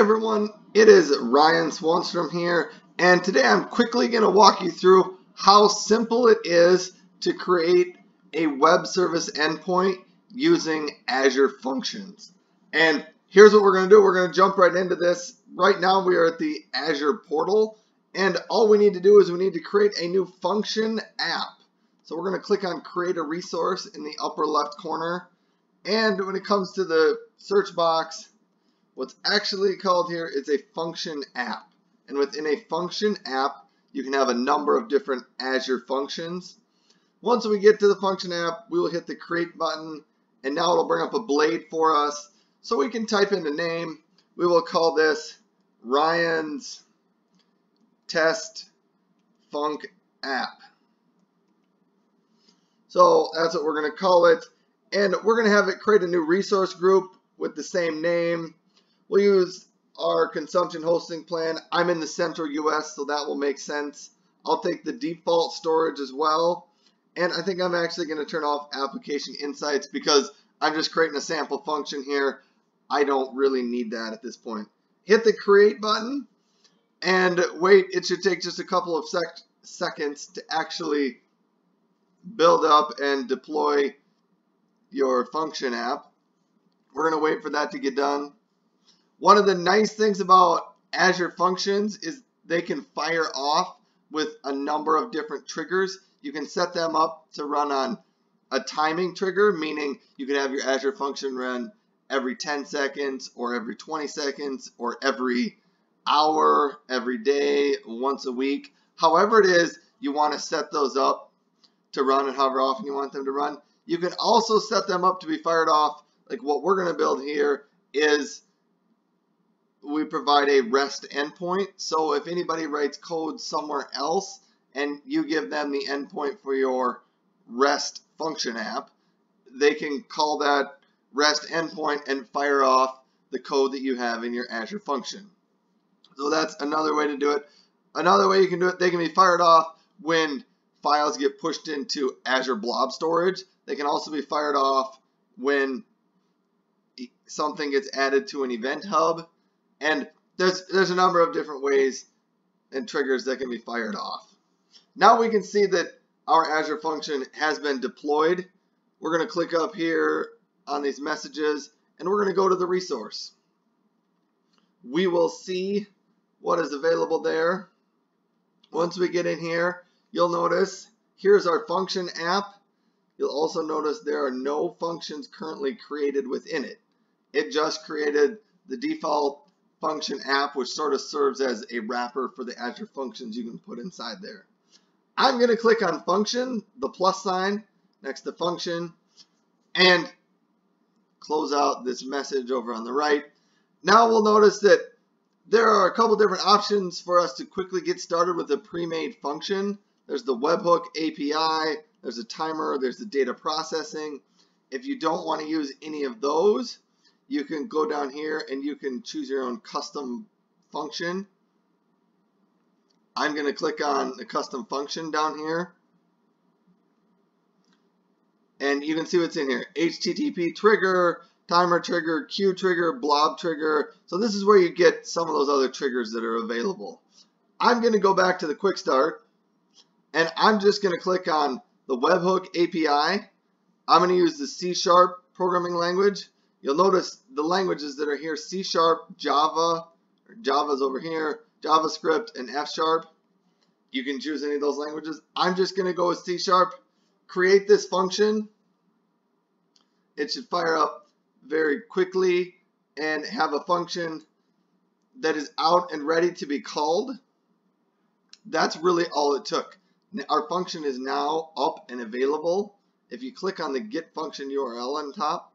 everyone, it is Ryan Swanstrom here, and today I'm quickly going to walk you through how simple it is to create a web service endpoint using Azure Functions. And here's what we're going to do. We're going to jump right into this. Right now we are at the Azure portal, and all we need to do is we need to create a new function app. So we're going to click on Create a Resource in the upper left corner, and when it comes to the search box, what's actually called here is a function app. And within a function app, you can have a number of different Azure functions. Once we get to the function app, we will hit the create button, and now it'll bring up a blade for us. So we can type in the name. We will call this Ryan's Test Func App. So that's what we're going to call it. And we're going to have it create a new resource group with the same name. We'll use our consumption hosting plan. I'm in the central US, so that will make sense. I'll take the default storage as well. And I think I'm actually going to turn off application insights because I'm just creating a sample function here. I don't really need that at this point. Hit the create button and wait. It should take just a couple of seconds to actually build up and deploy your function app. We're going to wait for that to get done. One of the nice things about Azure Functions is they can fire off with a number of different triggers. You can set them up to run on a timing trigger, meaning you can have your Azure function run every 10 seconds or every 20 seconds or every hour, every day, once a week. However it is you want to set those up to run and however often you want them to run. You can also set them up to be fired off. Like what we're going to build here is we provide a REST endpoint. So if anybody writes code somewhere else and you give them the endpoint for your REST function app, they can call that REST endpoint and fire off the code that you have in your Azure function. So that's another way to do it. Another way you can do it, they can be fired off when files get pushed into Azure Blob Storage. They can also be fired off when something gets added to an event hub. And there's a number of different ways and triggers that can be fired off. Now we can see that our Azure function has been deployed. We're going to click up here on these messages, and we're going to go to the resource. We will see what is available there. Once we get in here, you'll notice here's our function app. You'll also notice there are no functions currently created within it. It just created the default function app, which sort of serves as a wrapper for the Azure functions you can put inside there. I'm going to click on function, the plus sign next to function, and close out this message over on the right. Now we'll notice that there are a couple different options for us to quickly get started with a pre-made function. There's the webhook API, there's a timer, there's the data processing. If you don't want to use any of those, you can go down here and you can choose your own custom function. I'm going to click on the custom function down here. And you can see what's in here. HTTP trigger, timer trigger, queue trigger, blob trigger. So this is where you get some of those other triggers that are available. I'm going to go back to the quick start. And I'm just going to click on the webhook API. I'm going to use the C# programming language. You'll notice the languages that are here, C#, Java, or Java's over here, JavaScript, and F#. You can choose any of those languages. I'm just going to go with C#. Create this function. It should fire up very quickly and have a function that is out and ready to be called. That's really all it took. Our function is now up and available. If you click on the get function URL on top,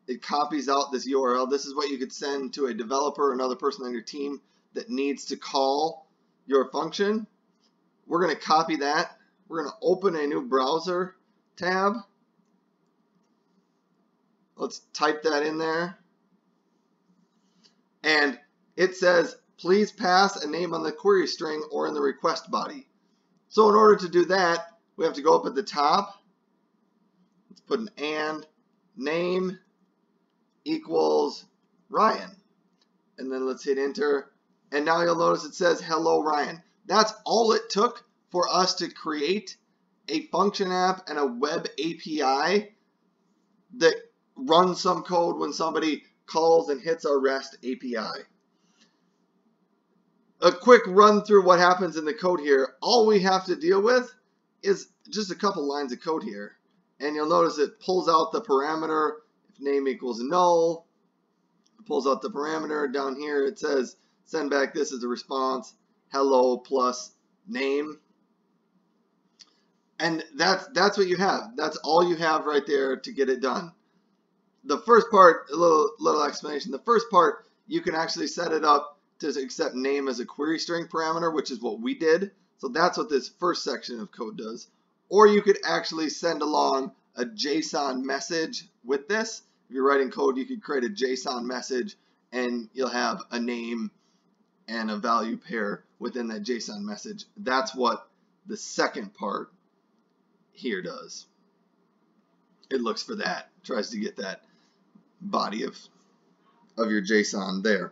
it copies out this URL. This is what you could send to a developer or another person on your team that needs to call your function. We're going to copy that. We're going to open a new browser tab. Let's type that in there. And it says, please pass a name on the query string or in the request body. So in order to do that, we have to go up at the top. Let's put an and name equals Ryan. and then let's hit enter. And now you'll notice it says hello Ryan. That's all it took for us to create a function app and a web API that runs some code when somebody calls and hits our REST API. A quick run through what happens in the code here. All we have to deal with is just a couple lines of code here. And you'll notice it pulls out the parameter if name equals null. It pulls out the parameter. Down here it says send back this as a response, hello plus name. And that's what you have. That's all you have right there to get it done. The first part, a little explanation. The first part, you can actually set it up to accept name as a query string parameter, which is what we did. So that's what this first section of code does. Or you could actually send along a JSON message with this. If you're writing code, you could create a JSON message and you'll have a name and a value pair within that JSON message. That's what the second part here does. It looks for that, tries to get that body of your JSON there.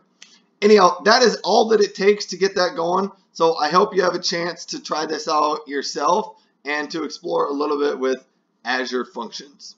Anyhow, that is all that it takes to get that going. So I hope you have a chance to try this out yourself and to explore a little bit with Azure Functions.